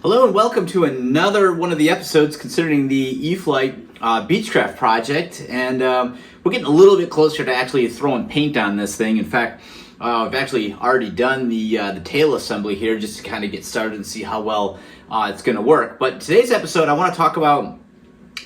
Hello and welcome to another one of the episodes considering the E-flite Beechcraft project, and we're getting a little bit closer to actually throwing paint on this thing. In fact, I've actually already done the tail assembly here just to kind of get started and see how well it's going to work. But today's episode I want to talk about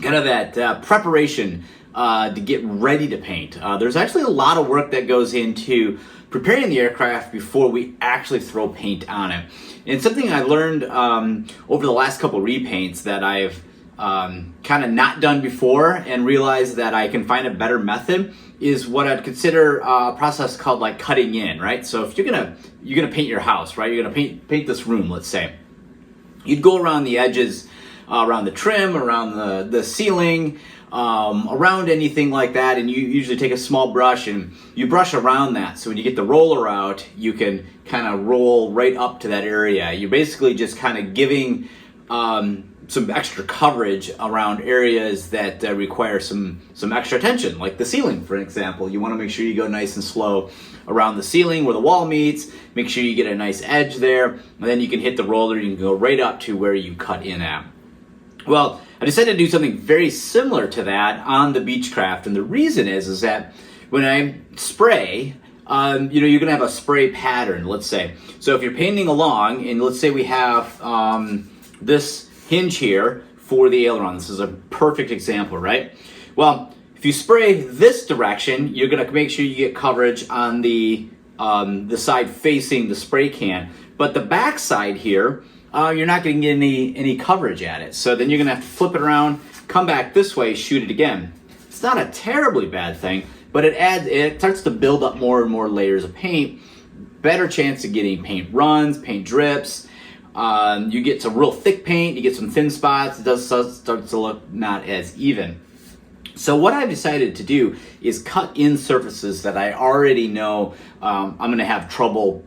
kind of that preparation to get ready to paint. There's actually a lot of work that goes into preparing the aircraft before we actually throw paint on it. And something I learned over the last couple repaints that I've kind of not done before and realized that I can find a better method is what I'd consider a process called like cutting in, right? So if you're gonna paint your house, right? You're gonna paint this room, let's say. You'd go around the edges, around the trim, around the ceiling, around anything like that, and you usually take a small brush and you brush around that, so when you get the roller out you can kind of roll right up to that area. You're basically just kind of giving some extra coverage around areas that require some extra attention, like the ceiling, for example. You want to make sure you go nice and slow around the ceiling where the wall meets, make sure you get a nice edge there, and then you can hit the roller, you can go right up to where you cut in at. Well, I decided to do something very similar to that on the Beechcraft, and the reason is that when I spray, you're gonna have a spray pattern, let's say. So if you're painting along, and let's say we have this hinge here for the aileron. This is a perfect example, right? Well, if you spray this direction, you're gonna make sure you get coverage on the side facing the spray can, but the back side here, you're not going to get any coverage at it. So then you're going to have to flip it around, come back this way, shoot it again. It's not a terribly bad thing, but it starts to build up more and more layers of paint. Better chance of getting paint runs, paint drips. You get some real thick paint, you get some thin spots. It does start to look not as even. So what I've decided to do is cut in surfaces that I already know I'm going to have trouble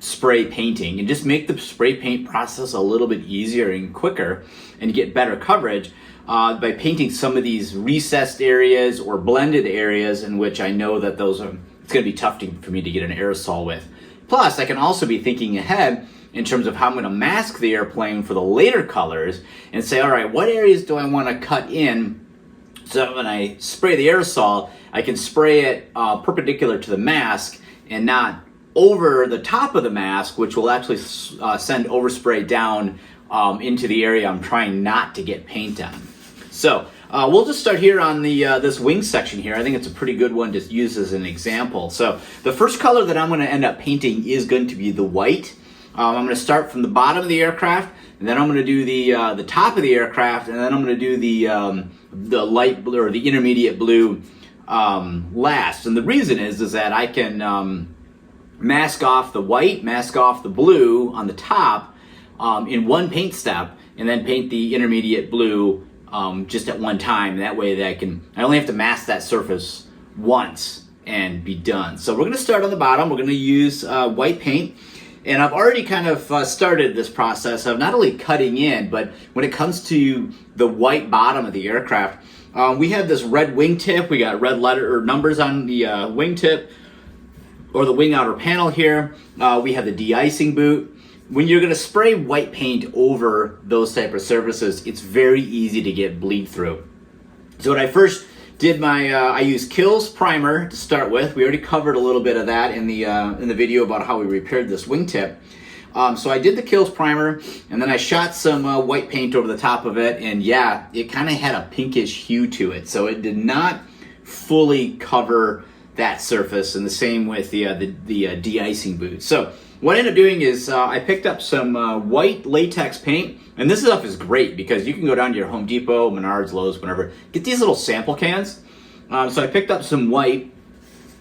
spray painting, and just make the spray paint process a little bit easier and quicker and get better coverage by painting some of these recessed areas or blended areas in which I know that it's going to be tough for me to get an aerosol with. Plus, I can also be thinking ahead in terms of how I'm going to mask the airplane for the later colors and say, all right, what areas do I want to cut in so that when I spray the aerosol, I can spray it perpendicular to the mask and not over the top of the mask, which will actually send overspray down into the area I'm trying not to get paint on. So we'll just start here on the this wing section here. I think it's a pretty good one to use as an example. So the first color that I'm going to end up painting is going to be the white. I'm going to start from the bottom of the aircraft, and then I'm going to do the top of the aircraft, and then I'm going to do the light blue or the intermediate blue last. And the reason is that I can mask off the white, mask off the blue on the top in one paint step, and then paint the intermediate blue just at one time. That way that I only have to mask that surface once and be done. So we're going to start on the bottom. We're going to use white paint, and I've already kind of started this process of not only cutting in, but when it comes to the white bottom of the aircraft, we have this red wingtip. We got red letter or numbers on the wingtip, or the wing outer panel here. We have the de-icing boot. When you're gonna spray white paint over those type of surfaces, it's very easy to get bleed through. So when I first did I used Kills primer to start with. We already covered a little bit of that in the video about how we repaired this wingtip. So I did the Kills primer, and then I shot some white paint over the top of it, and yeah, it kind of had a pinkish hue to it. So it did not fully cover that surface, and the same with the de-icing boot. So what I ended up doing is I picked up some white latex paint, and this stuff is great because you can go down to your Home Depot, Menards, Lowe's, whatever, get these little sample cans. So I picked up some white,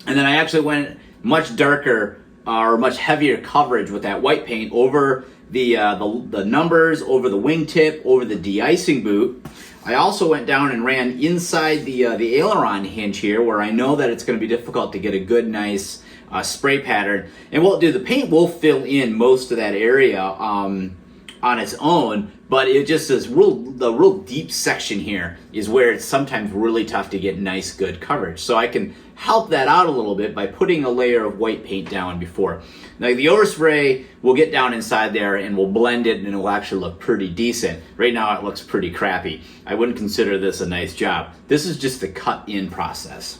and then I actually went much darker or much heavier coverage with that white paint over the numbers, over the wingtip, over the de-icing boot. I also went down and ran inside the aileron hinge here, where I know that it's going to be difficult to get a good, nice spray pattern. And what we'll do, the paint will fill in most of that area on its own, but it just is the real deep section here is where it's sometimes really tough to get nice, good coverage. So I can help that out a little bit by putting a layer of white paint down before. Now the overspray will get down inside there and we'll blend it and it will actually look pretty decent. Right now it looks pretty crappy. I wouldn't consider this a nice job. This is just the cut-in process.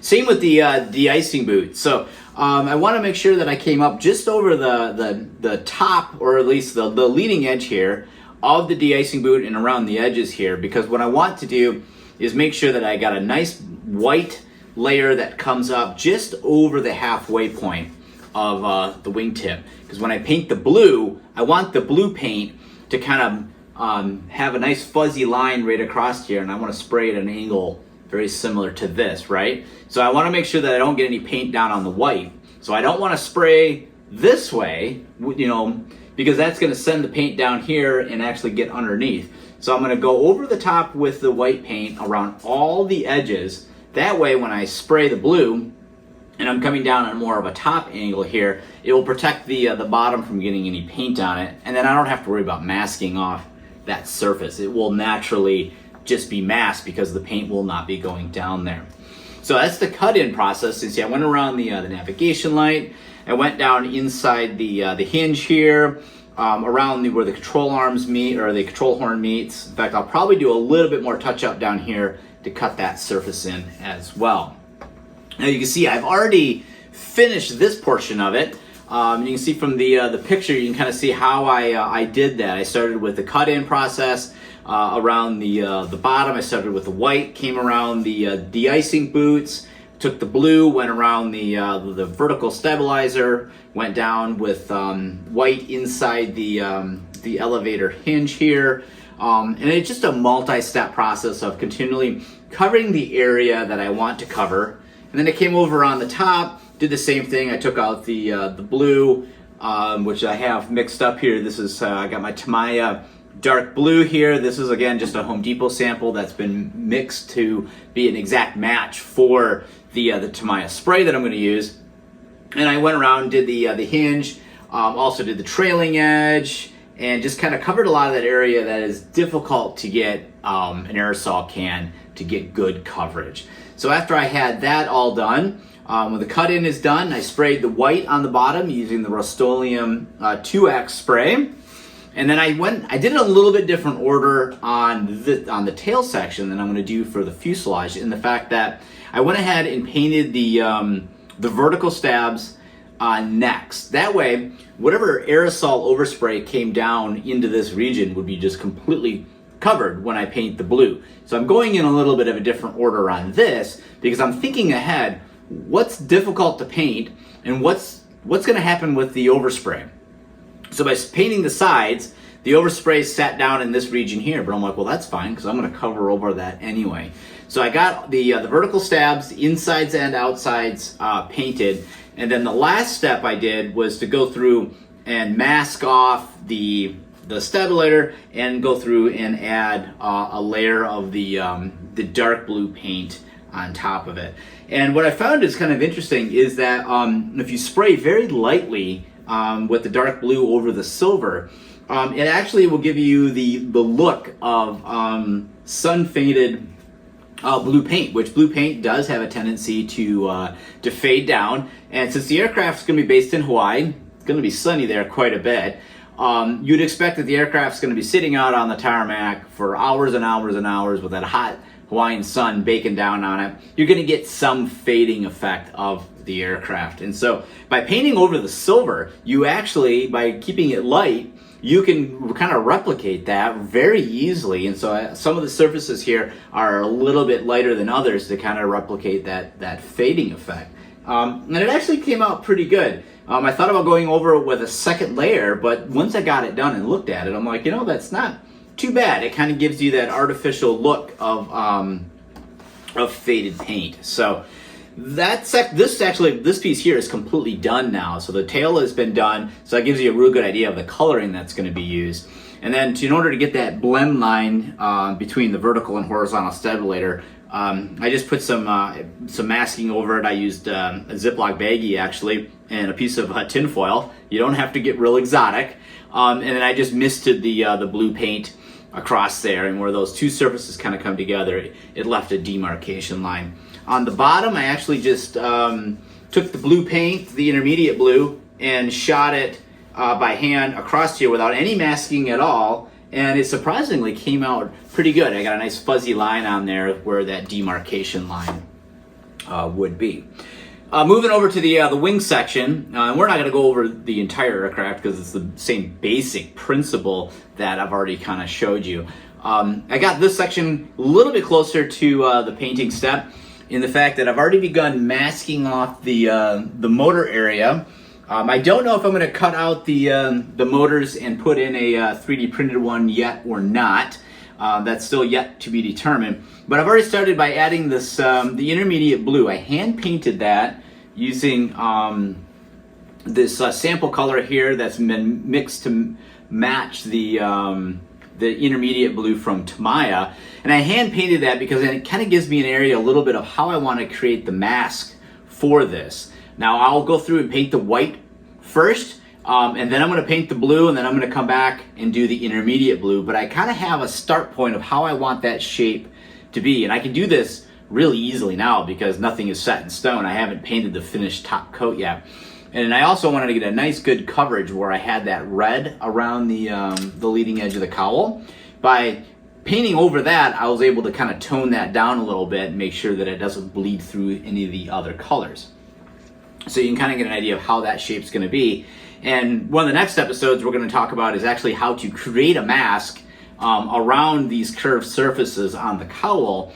Same with the de-icing boot. So I want to make sure that I came up just over the top, or at least the leading edge here of the de-icing boot and around the edges here, because what I want to do is make sure that I got a nice white layer that comes up just over the halfway point of the wingtip. Because when I paint the blue, I want the blue paint to kind of have a nice fuzzy line right across here, and I want to spray at an angle very similar to this, right? So I want to make sure that I don't get any paint down on the white. So I don't want to spray this way, you know, because that's going to send the paint down here and actually get underneath. So I'm going to go over the top with the white paint around all the edges. That way when I spray the blue, and I'm coming down on more of a top angle here, it will protect the bottom from getting any paint on it, and then I don't have to worry about masking off that surface. It will naturally just be masked because the paint will not be going down there. So that's the cut-in process. And see, I went around the navigation light. I went down inside the hinge here, around where the control arms meet, or the control horn meets. In fact, I'll probably do a little bit more touch-up down here to cut that surface in as well. Now you can see I've already finished this portion of it. You can see from the picture, you can kind of see how I did that. I started with the cut-in process. Around the bottom, I started with the white, came around the de-icing boots, took the blue, went around the vertical stabilizer, went down with white inside the elevator hinge here, and it's just a multi-step process of continually covering the area that I want to cover. And then I came over on the top, did the same thing. I took out the blue, which I have mixed up here. This is I got my Tamiya dark blue here. This is again just a Home Depot sample that's been mixed to be an exact match for the Tamiya spray that I'm going to use. And I went around, did the hinge, also did the trailing edge, and just kind of covered a lot of that area that is difficult to get an aerosol can to get good coverage. So after I had that all done, when the cut-in is done, I sprayed the white on the bottom using the Rust-Oleum 2X spray. And then I did it a little bit different order on the tail section than I'm going to do for the fuselage, in the fact that I went ahead and painted the vertical stabs next. That way, whatever aerosol overspray came down into this region would be just completely covered when I paint the blue. So I'm going in a little bit of a different order on this because I'm thinking ahead, what's difficult to paint and what's going to happen with the overspray. So by painting the sides, the overspray sat down in this region here, but I'm like, well, that's fine because I'm going to cover over that anyway. So I got the vertical stabs, insides and outsides painted, and then the last step I did was to go through and mask off the stabilator and go through and add a layer of the dark blue paint on top of it. And what I found is kind of interesting is that if you spray very lightly with the dark blue over the silver, it actually will give you the look of sun-faded blue paint, which blue paint does have a tendency to fade down. And since the aircraft is going to be based in Hawaii, it's going to be sunny there quite a bit, you'd expect that the aircraft is going to be sitting out on the tarmac for hours and hours and hours with that hot Hawaiian sun baking down on it. You're going to get some fading effect of the aircraft. And so by painting over the silver, you actually, by keeping it light, you can kind of replicate that very easily. And so some of the surfaces here are a little bit lighter than others to kind of replicate that fading effect. And it actually came out pretty good. I thought about going over it with a second layer, but once I got it done and looked at it, I'm like, that's not too bad. It kind of gives you that artificial look of faded paint. So this piece here is completely done now. So the tail has been done. So that gives you a real good idea of the coloring that's going to be used. And then in order to get that blend line between the vertical and horizontal stabilator I just put some masking over it. I used a Ziploc baggie actually, and a piece of tin foil. You don't have to get real exotic. And then I just misted the blue paint across there, and where those two surfaces kind of come together, it left a demarcation line. On the bottom, I actually just took the blue paint, the intermediate blue, and shot it by hand across here without any masking at all, and it surprisingly came out pretty good. I got a nice fuzzy line on there where that demarcation line would be. Moving over to the wing section, we're not going to go over the entire aircraft because it's the same basic principle that I've already kind of showed you. I got this section a little bit closer to the painting step in the fact that I've already begun masking off the motor area. I don't know if I'm going to cut out the motors and put in a 3D printed one yet or not. That's still yet to be determined. But I've already started by adding this the intermediate blue. I hand painted that using this sample color here that's been mixed to match the intermediate blue from Tamiya. And I hand painted that because it kind of gives me an area a little bit of how I want to create the mask for this. Now I'll go through and paint the white first, and then I'm going to paint the blue, and then I'm going to come back and do the intermediate blue. But I kind of have a start point of how I want that shape to be, and I can do this really easily now because nothing is set in stone. I haven't painted the finished top coat yet. And I also wanted to get a nice good coverage where I had that red around the leading edge of the cowl. By painting over that, I was able to kind of tone that down a little bit and make sure that it doesn't bleed through any of the other colors. So you can kind of get an idea of how that shape's going to be. And one of the next episodes we're going to talk about is actually how to create a mask around these curved surfaces on the cowl,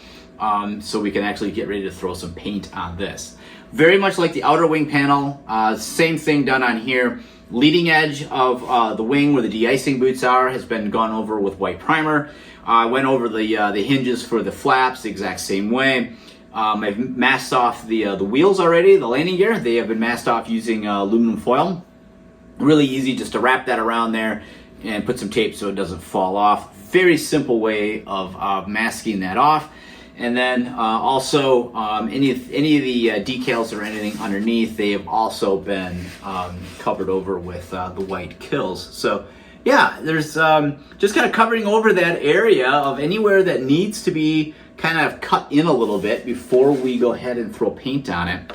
so we can actually get ready to throw some paint on this. Very much like the outer wing panel, same thing done on here. Leading edge of the wing where the de-icing boots are has been gone over with white primer. I went over the hinges for the flaps the exact same way. I've masked off the wheels already, the landing gear. They have been masked off using aluminum foil. Really easy just to wrap that around there and put some tape so it doesn't fall off. Very simple way of masking that off. And then also any of the decals or anything underneath, they have also been covered over with the white kills. So yeah, there's just kind of covering over that area of anywhere that needs to be kind of cut in a little bit before we go ahead and throw paint on it.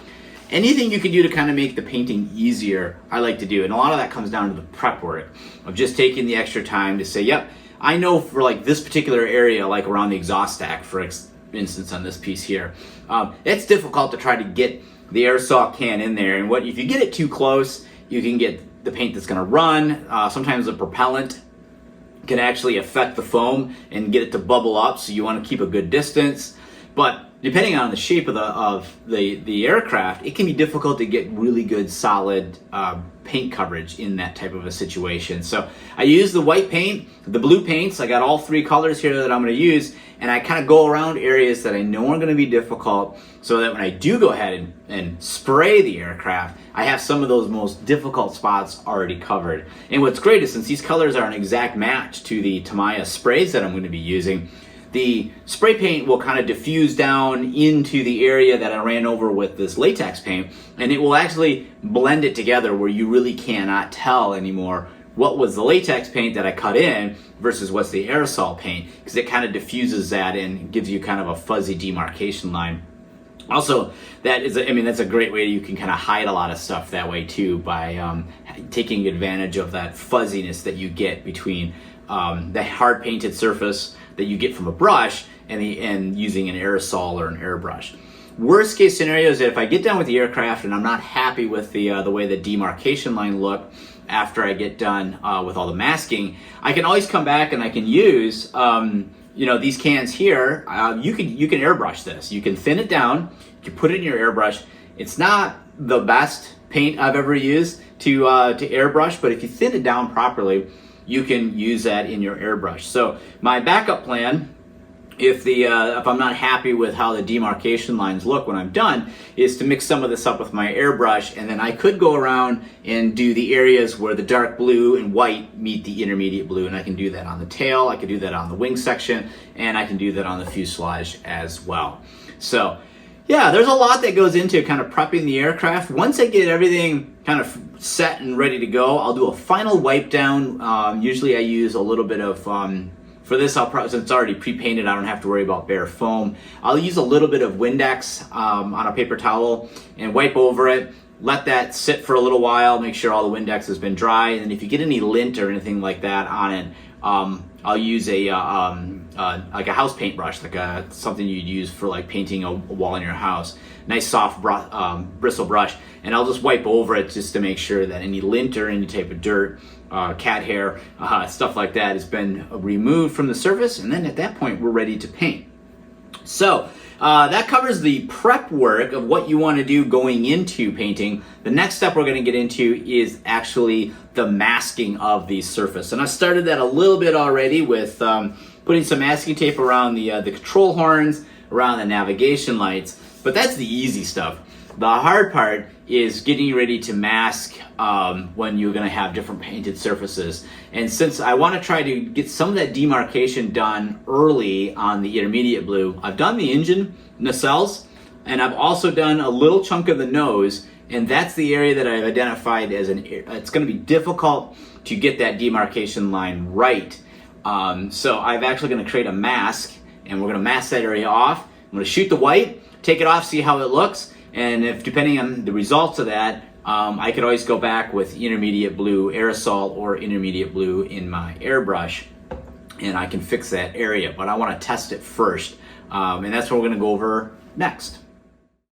Anything you can do to kind of make the painting easier, I like to do. And a lot of that comes down to the prep work of just taking the extra time to say, yep, I know for like this particular area, like around the exhaust stack, for instance, on this piece here, it's difficult to try to get the aerosol can in there. And if you get it too close, you can get the paint that's going to run. Sometimes the propellant can actually affect the foam and get it to bubble up, so you want to keep a good distance. But depending on the shape of the aircraft, it can be difficult to get really good solid paint coverage in that type of a situation. So I use the white paint, the blue paints. I got all three colors here that I'm going to use, and I kind of go around areas that I know are going to be difficult, so that when I do go ahead and spray the aircraft, I have some of those most difficult spots already covered. And what's great is since these colors are an exact match to the Tamiya sprays that I'm going to be using, the spray paint will kind of diffuse down into the area that I ran over with this latex paint, and it will actually blend it together where you really cannot tell anymore what was the latex paint that I cut in versus what's the aerosol paint, because it kind of diffuses that and gives you kind of a fuzzy demarcation line. Also, that's a great way you can kind of hide a lot of stuff that way too, by taking advantage of that fuzziness that you get between the hard painted surface that you get from a brush and using an aerosol or an airbrush. Worst case scenario is that if I get done with the aircraft and I'm not happy with the way the demarcation line look after I get done with all the masking, I can always come back and I can use these cans here. You can airbrush this. You can thin it down. You put it in your airbrush. It's not the best paint I've ever used to airbrush, but if you thin it down properly, you can use that in your airbrush. So my backup plan if I'm not happy with how the demarcation lines look when I'm done, is to mix some of this up with my airbrush, and then I could go around and do the areas where the dark blue and white meet the intermediate blue, and I can do that on the tail, I can do that on the wing section, and I can do that on the fuselage as well. So yeah, there's a lot that goes into kind of prepping the aircraft. Once I get everything kind of set and ready to go, I'll do a final wipe down. Usually I use a little bit of for this, since it's already pre-painted, I don't have to worry about bare foam. I'll use a little bit of Windex on a paper towel and wipe over it. Let that sit for a little while, make sure all the Windex has been dry. And then if you get any lint or anything like that on it, I'll use a like a house paintbrush, like something you'd use for like painting a wall in your house. Nice soft bristle brush, and I'll just wipe over it just to make sure that any lint or any type of dirt, cat hair, stuff like that has been removed from the surface, and then at that point we're ready to paint. So that covers the prep work of what you want to do going into painting. The next step we're going to get into is actually the masking of the surface, and I started that a little bit already with putting some masking tape around the control horns, around the navigation lights, but that's the easy stuff. The hard part is getting ready to mask when you're going to have different painted surfaces. And since I want to try to get some of that demarcation done early on the intermediate blue, I've done the engine nacelles, and I've also done a little chunk of the nose, and that's the area that I've identified as it's going to be difficult to get that demarcation line right. So I'm actually going to create a mask, and we're going to mask that area off. I'm going to shoot the white, take it off, see how it looks, and if depending on the results of that, I could always go back with intermediate blue aerosol or intermediate blue in my airbrush, and I can fix that area. But I want to test it first, and that's what we're going to go over next.